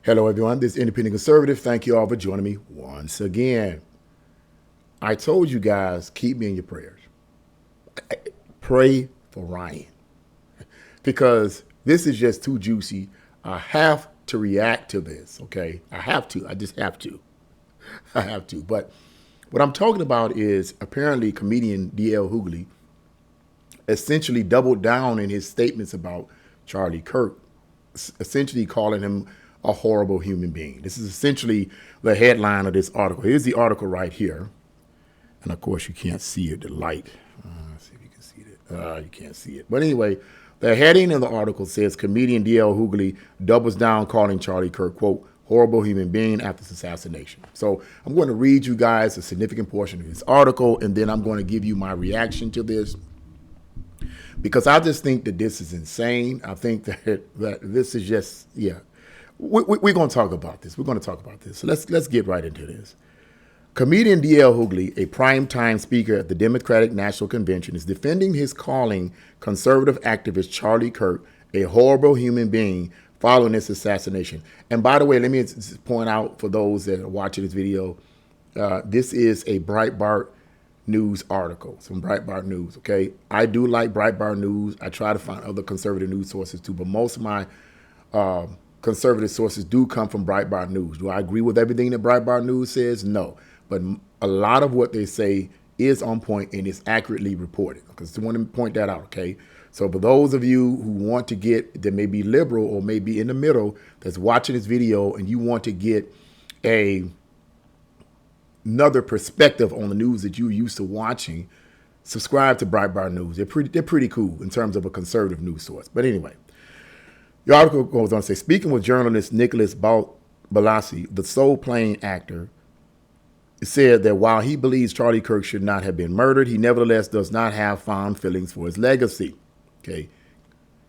Hello, everyone. This is Independent Conservative. Thank you all for joining me once again. I told you guys, keep me in your prayers. Pray for Ryan because this is just too juicy. I have to react to this, okay? I have to. I just have to. I have to. But what I'm talking about is apparently comedian D.L. Hughley essentially doubled down in his statements about Charlie Kirk, essentially calling him a horrible human being. This is essentially the headline of this article. Here's the article right here. And of course, you can't see it, the light. Let's see if you can see it. You can't see it. But anyway, the heading of the article says comedian D.L. Hughley doubles down calling Charlie Kirk, quote, horrible human being after his assassination. So I'm going to read you guys a significant portion of this article, and then I'm going to give you my reaction to this. Because I just think that this is insane. I think that this is just, yeah. We're going to talk about this. We're going to talk about this. So let's get right into this. Comedian D.L. Hughley, a primetime speaker at the Democratic National Convention, is defending his calling conservative activist Charlie Kirk a horrible human being following his assassination. And by the way, let me point out for those that are watching this video, this is a Breitbart News article, some Breitbart News, okay? I do like Breitbart News. I try to find other conservative news sources too, but most of my conservative sources do come from Breitbart News. Do I agree with everything that Breitbart News says? No. But a lot of what they say is on point and is accurately reported. Because I want to point that out, okay? So for those of you who want to get, that may be liberal or may be in the middle, that's watching this video and you want to get another perspective on the news that you're used to watching, subscribe to Breitbart News. They're pretty cool in terms of a conservative news source. But anyway, the article goes on to say, speaking with journalist Nicholas Balassi, the Soul Plane actor, said that while he believes Charlie Kirk should not have been murdered, he nevertheless does not have fond feelings for his legacy. Okay,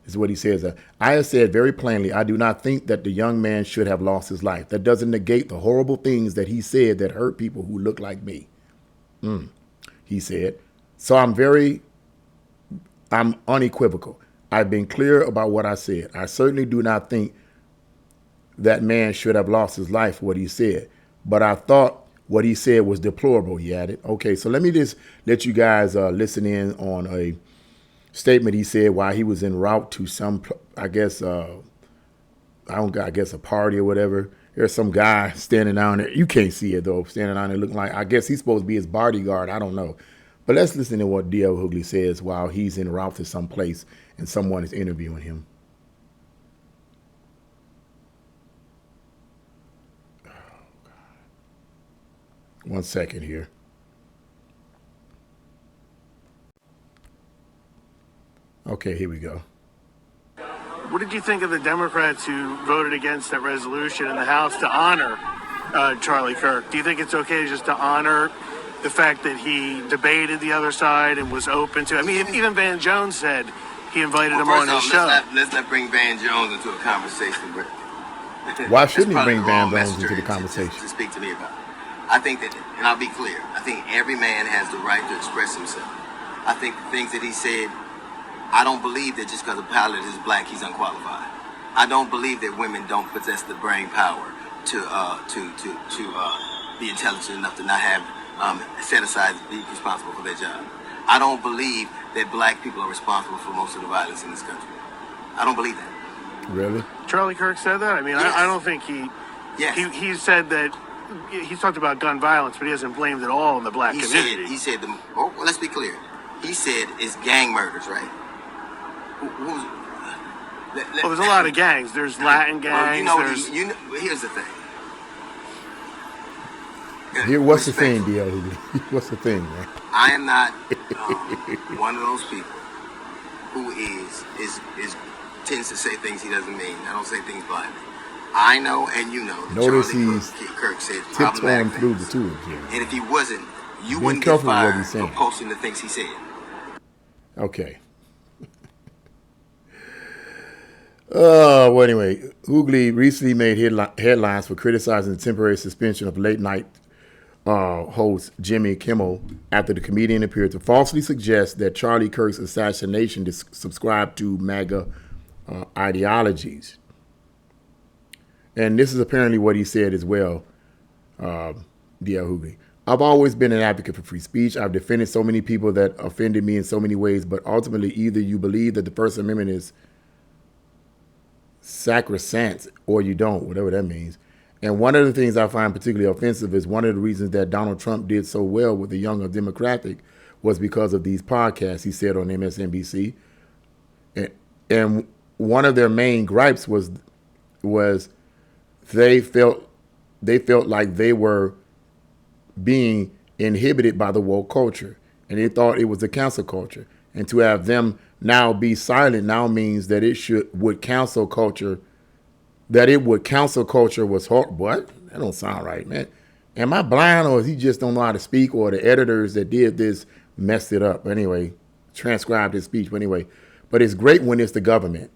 this is what he says. I have said very plainly, I do not think that the young man should have lost his life. That doesn't negate the horrible things that he said that hurt people who look like me. He said, so I'm unequivocal. I've been clear about what I said. I certainly do not think that man should have lost his life for what he said, but I thought what he said was deplorable, he added. Okay, so let me just let you guys listen in on a statement he said while he was en route to some, I guess a party or whatever. There's some guy standing down there. You can't see it though, standing down there looking like, I guess he's supposed to be his bodyguard. I don't know. But let's listen to what D.L. Hughley says while he's en route to some place and someone is interviewing him. Oh, God. 1 second here. Okay, here we go. What did you think of the Democrats who voted against that resolution in the House to honor Charlie Kirk? Do you think it's okay just to honor the fact that he debated the other side and was open to it? I mean, even Van Jones said he invited him on his show. Let's not bring Van Jones into a conversation. Why shouldn't he bring Van Jones into the conversation? To speak to me about it. I think that, and I'll be clear, I think every man has the right to express himself. I think the things that he said, I don't believe that just because a pilot is black, he's unqualified. I don't believe that women don't possess the brain power to be intelligent enough to not have set aside to be responsible for their job. I don't believe that black people are responsible for most of the violence in this country. I don't believe that. Really? Charlie Kirk said that? I mean, yes. I don't think he... Yes. He said that... He's talked about gun violence, but he hasn't blamed it all on the black community. He said, well, let's be clear. He said it's gang murders, right? Well, there's a lot of gangs. There's Latin gangs. Here's the thing. What's the thing, D.L. Hughley? What's the thing, man? I am not one of those people who tends to say things he doesn't mean. I don't say things blindly. I know, and you know, that notice Charlie he's Kirk said tiptoeing through the two of you. And if he wasn't, you wouldn't get fired for posting the things he said. Okay. Well, anyway, Hughley recently made headlines for criticizing the temporary suspension of late night host Jimmy Kimmel after the comedian appeared to falsely suggest that Charlie Kirk's assassination subscribed to MAGA ideologies. And this is apparently what he said as well, D.L. Hughley. I've always been an advocate for free speech. I've defended so many people that offended me in so many ways, but ultimately either you believe that the First Amendment is sacrosanct or you don't, whatever that means. And one of the things I find particularly offensive is one of the reasons that Donald Trump did so well with the Young Democratic was because of these podcasts he said on MSNBC. And one of their main gripes was they felt like they were being inhibited by the woke culture, and they thought it was the cancel culture. And to have them now be silent now means that would cancel culture was hard. What? That don't sound right, man. Am I blind, or is he just don't know how to speak, or the editors that did this messed it up? Anyway, transcribed his speech. But anyway, but it's great when it's the government.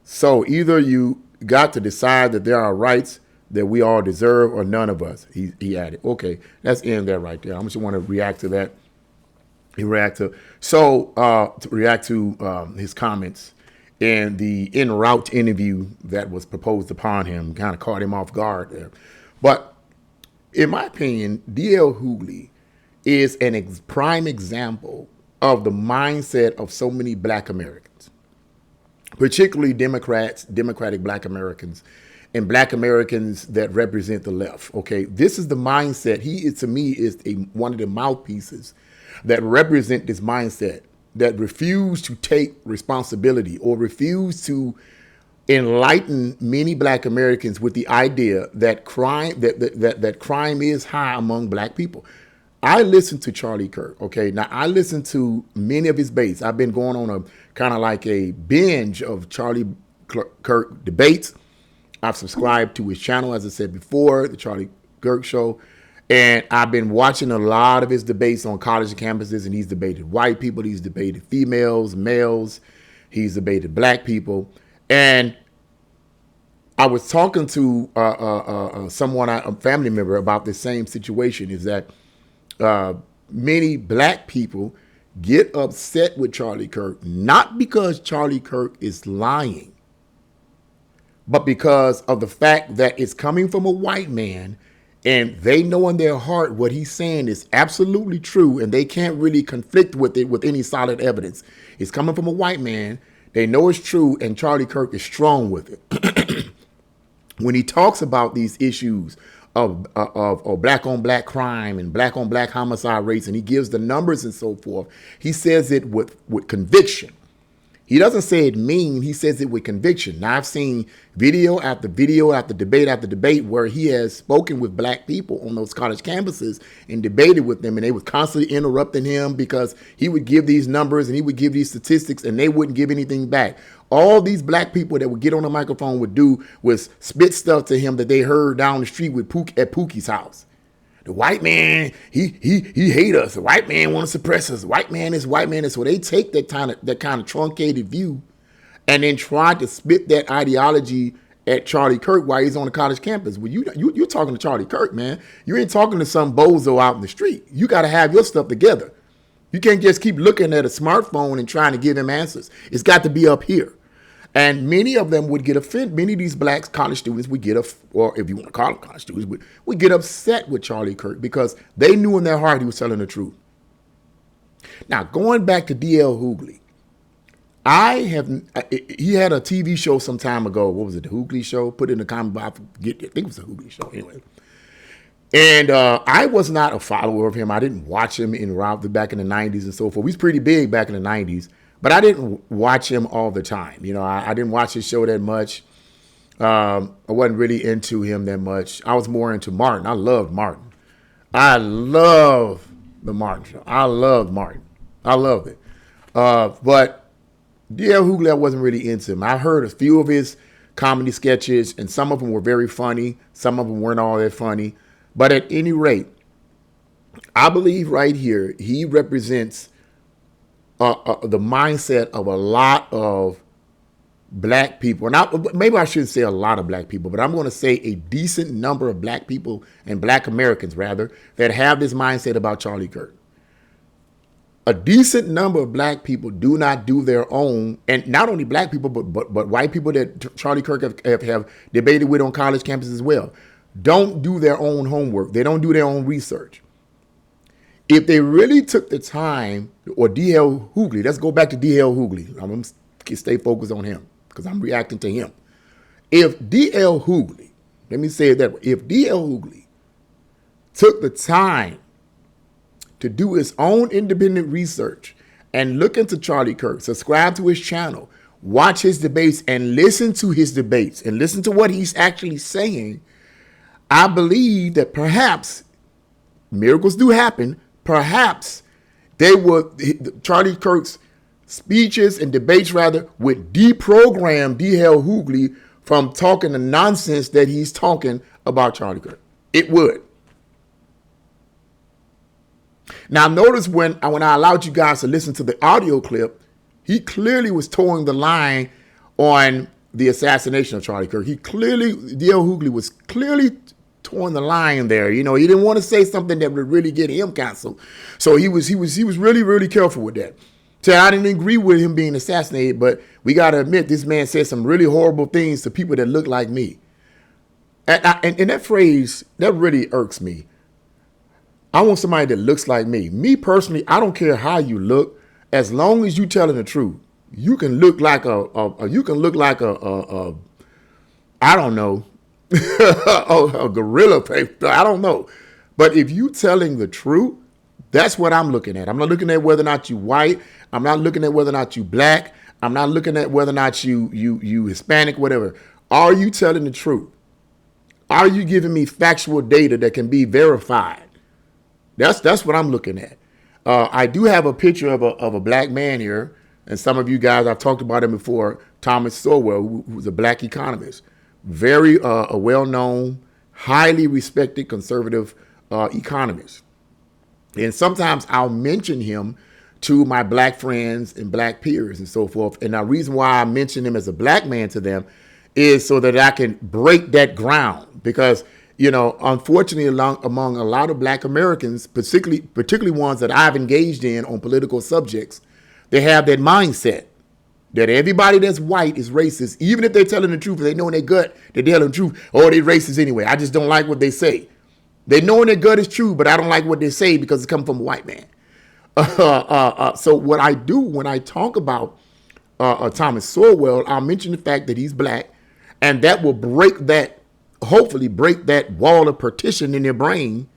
So either you got to decide that there are rights that we all deserve or none of us, he added. Okay, let's end that right there. I just want to react to that. To react to his comments and the en route interview that was proposed upon him, kind of caught him off guard there. But in my opinion, D.L. Hughley is prime example of the mindset of so many black Americans, particularly Democratic black Americans, and black Americans that represent the left. Okay, this is the mindset. He, to me, is one of the mouthpieces that represent this mindset, that refuse to take responsibility or refuse to enlighten many black Americans with the idea that crime is high among black people. I listen to Charlie Kirk. Okay, now I listen to many of his debates. I've been going on a kind of like a binge of Charlie Kirk debates. I've subscribed to his channel, as I said before, the Charlie Kirk Show. And I've been watching a lot of his debates on college campuses, and he's debated white people, he's debated females, males, he's debated black people. And I was talking to someone, a family member, about this same situation, is that many black people get upset with Charlie Kirk, not because Charlie Kirk is lying, but because of the fact that it's coming from a white man, and they know in their heart what he's saying is absolutely true, and they can't really conflict with it with any solid evidence. It's coming from a white man. They know it's true, and Charlie Kirk is strong with it. When he talks about these issues of black-on-black crime and black-on-black homicide rates, and he gives the numbers and so forth, he says it with conviction. He doesn't say it mean, he says it with conviction. Now, I've seen video after debate where he has spoken with black people on those college campuses and debated with them, and they was constantly interrupting him because he would give these numbers and he would give these statistics and they wouldn't give anything back. All these black people that would get on the microphone would do was spit stuff to him that they heard down the street at Pookie's house. The white man, he hate us. The white man want to suppress us. The white man is. So they take that kind of truncated view and then try to spit that ideology at Charlie Kirk while he's on the college campus. Well, you're talking to Charlie Kirk, man. You ain't talking to some bozo out in the street. You got to have your stuff together. You can't just keep looking at a smartphone and trying to give him answers. It's got to be up here. And many of them would get offended. Many of these black college students would or if you want to call them college students, would get upset with Charlie Kirk because they knew in their heart he was telling the truth. Now, going back to D.L. Hughley, he had a TV show some time ago. What was it, the Hughley Show? Put it in the comment box. I think it was the Hughley Show anyway. And I was not a follower of him. I didn't watch him back in the 90s and so forth. He was pretty big back in the 90s. But I didn't watch him all the time. You know, I didn't watch his show that much. I wasn't really into him that much. I was more into Martin. I loved Martin. I love the Martin show. I loved Martin. I loved it. But D.L. Hughley, I wasn't really into him. I heard a few of his comedy sketches, and some of them were very funny. Some of them weren't all that funny. But at any rate, I believe right here, he represents the mindset of a lot of black people. And maybe I shouldn't say a lot of black people, but I'm going to say a decent number of black people and black Americans, rather, that have this mindset about Charlie Kirk. a decent number of black people do not do their own, and not only black people, but white people that Charlie Kirk have debated with on college campuses as well, don't do their own homework. They don't do their own research. If they really took the time, or D.L. Hughley, let's go back to D.L. Hughley. I'm going to stay focused on him because I'm reacting to him. If D.L. Hughley, let me say it that way, if D.L. Hughley took the time to do his own independent research and look into Charlie Kirk, subscribe to his channel, watch his debates and listen to his debates and listen to what he's actually saying, I believe that perhaps miracles do happen. Perhaps Charlie Kirk's speeches and debates would deprogram D.L. Hughley from talking the nonsense that he's talking about Charlie Kirk. It would. Now, notice when I allowed you guys to listen to the audio clip, he clearly was towing the line on the assassination of Charlie Kirk. D.L. Hughley was clearly towing the line there. You know, he didn't want to say something that would really get him canceled. So he was really, really careful with that. So I didn't agree with him being assassinated, but we got to admit this man said some really horrible things to people that look like me. And that phrase, that really irks me. I want somebody that looks like me. Me personally, I don't care how you look, as long as you telling the truth. You can look like I don't know, a gorilla paper. I don't know. But if you telling the truth, that's what I'm looking at. I'm not looking at whether or not you white. I'm not looking at whether or not you black. I'm not looking at whether or not you Hispanic, whatever. Are you telling the truth? Are you giving me factual data that can be verified? That's what I'm looking at. I do have a picture of a black man here, and some of you guys, I've talked about him before, Thomas Sowell, who's a black economist, very a well-known, highly respected conservative economist. And sometimes I'll mention him to my black friends and black peers and so forth. And the reason why I mention him as a black man to them is so that I can break that ground, because you know, unfortunately, among a lot of black Americans, particularly ones that I've engaged in on political subjects, they have that mindset that everybody that's white is racist, even if they're telling the truth. They know in their gut they're telling the truth. Oh, they're racist anyway. I just don't like what they say. They know in their gut is true, but I don't like what they say because it's coming from a white man. So what I do when I talk about Thomas Sowell, I'll mention the fact that he's black, and that will hopefully break that wall of partition in their brain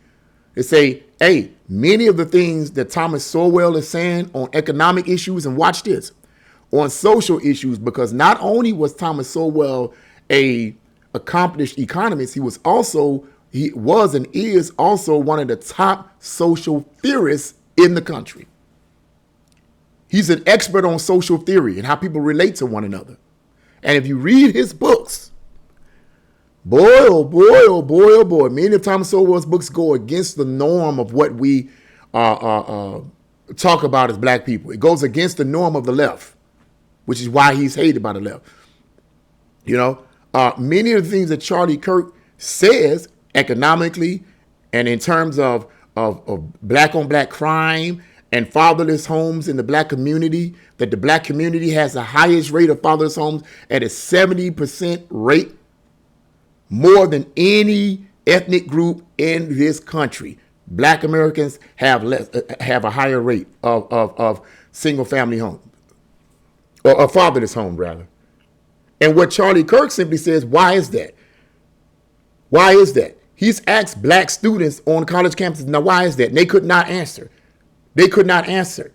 and say, hey, many of the things that Thomas Sowell is saying on economic issues, and watch this, on social issues, because not only was Thomas Sowell a accomplished economist, he was and is also one of the top social theorists in the country. He's an expert on social theory and how people relate to one another. And if you read his books, boy, oh boy, oh boy, oh boy. Many of Thomas Sowell's books go against the norm of what we talk about as black people. It goes against the norm of the left, which is why he's hated by the left. You know, many of the things that Charlie Kirk says economically and in terms of black on black crime and fatherless homes in the black community, that the black community has the highest rate of fatherless homes at a 70% rate, more than any ethnic group in this country. Black Americans have a higher rate of single family homes, or fatherless home rather. And what Charlie Kirk simply says, why is that? Why is that? He's asked black students on college campuses, now why is that? And they could not answer. They could not answer.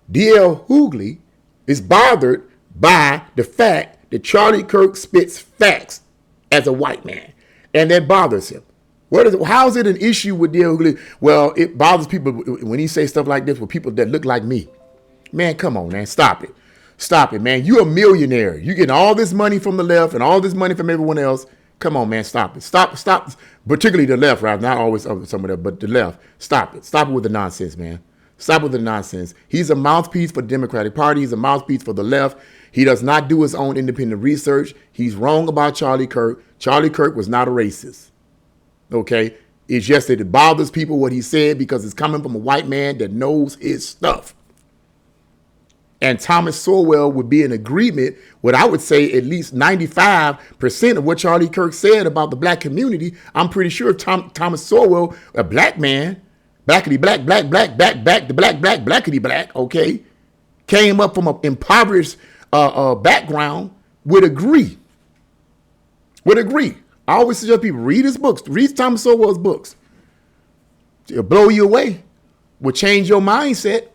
D.L. Hughley is bothered by the fact that Charlie Kirk spits facts as a white man, and that bothers him. How is it an issue with D.L. Hughley? Well, it bothers people when he says stuff like this with people that look like me. Man, come on, man, stop it. Stop it, man. You're a millionaire. You're getting all this money from the left and all this money from everyone else. Come on, man, stop it. Stop, particularly the left, right? Not always some of them, but the left. Stop it. Stop it with the nonsense, man. Stop with the nonsense. He's a mouthpiece for the Democratic Party. He's a mouthpiece for the left. He does not do his own independent research. He's wrong about Charlie Kirk. Charlie Kirk was not a racist. Okay? It's just that it bothers people what he said because it's coming from a white man that knows his stuff. And Thomas Sowell would be in agreement with, I would say, at least 95% of what Charlie Kirk said about the black community. I'm pretty sure Thomas Sowell, a black man, blackity black, the blackity black, okay, came up from an impoverished background, would agree. I always suggest people read his books, read Thomas Sowell's books. It'll blow you away, will change your mindset.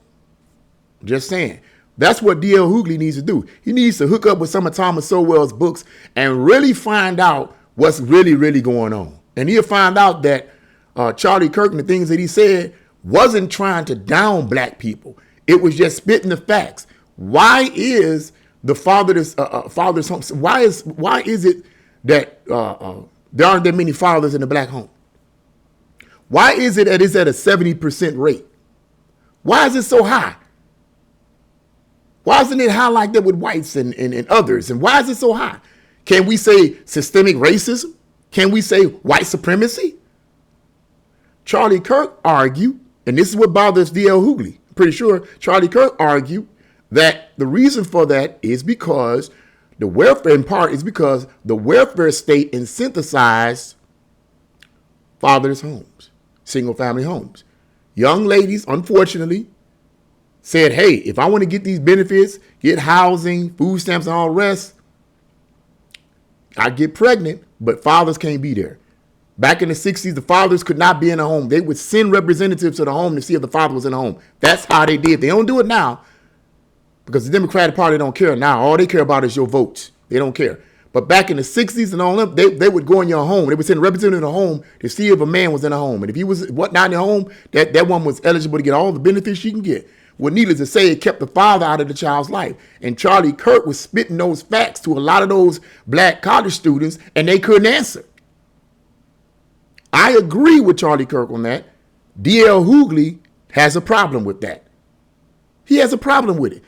Just saying. That's what D.L. Hughley needs to do. He needs to hook up with some of Thomas Sowell's books and really find out what's really, really going on. And he'll find out that Charlie Kirk and the things that he said wasn't trying to down black people. It was just spitting the facts. Why is the fatherless home? Why is it that there aren't that many fathers in the black home? Why is it that it's at a 70% rate? Why is it so high? Why isn't it high like that with whites and others? And why is it so high? Can we say systemic racism? Can we say white supremacy? Charlie Kirk argued, and this is what bothers D.L. Hughley. I'm pretty sure Charlie Kirk argued that the reason for that is because the welfare, in part, is because the welfare state incentivized fathers' homes, single family homes. Young ladies, unfortunately, said, hey, if I want to get these benefits, get housing, food stamps, and all the rest, I get pregnant, but fathers can't be there. Back in the 60s, the fathers could not be in a home. They would send representatives to the home to see if the father was in the home. That's how they did. They don't do it now because the Democratic Party don't care now. All they care about is your votes. They don't care. But back in the 60s and all that, they would go in your home. They would send a representative to the home to see if a man was in the home. And if he was not in the home, that one was eligible to get all the benefits she can get. Well, needless to say, it kept the father out of the child's life. And Charlie Kirk was spitting those facts to a lot of those black college students, and they couldn't answer. I agree with Charlie Kirk on that. D.L. Hughley has a problem with that. He has a problem with it.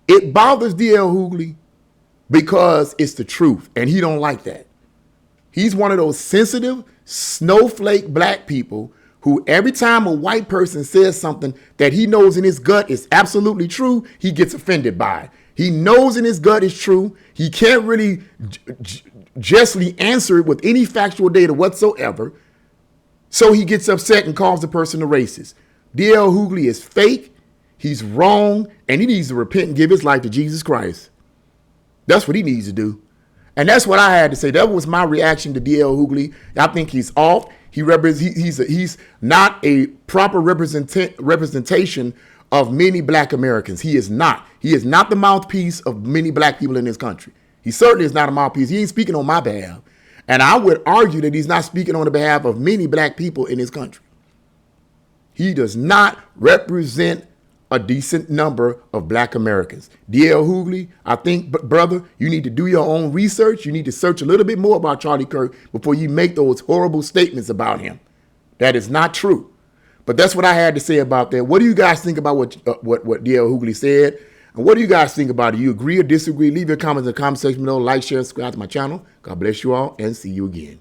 It bothers D.L. Hughley because it's the truth, and he don't like that. He's one of those sensitive, snowflake black people who every time a white person says something that he knows in his gut is absolutely true, he gets offended by it. He knows in his gut it's true. He can't really justly answer it with any factual data whatsoever. So he gets upset and calls the person a racist. D.L. Hughley is fake. He's wrong. And he needs to repent and give his life to Jesus Christ. That's what he needs to do. And that's what I had to say. That was my reaction to D.L. Hughley. I think he's off. He's not a proper representation of many black Americans. He is not. He is not the mouthpiece of many black people in this country. He certainly is not a mouthpiece. He ain't speaking on my behalf. And I would argue that he's not speaking on the behalf of many black people in this country. He does not represent a decent number of black Americans. D.L. Hughley, I think, brother, you need to do your own research. You need to search a little bit more about Charlie Kirk before you make those horrible statements about him. That is not true. But that's what I had to say about that. What do you guys think about what D.L. Hughley said? And what do you guys think about it? Do you agree or disagree? Leave your comments in the comment section below. Like, share, subscribe to my channel. God bless you all and see you again.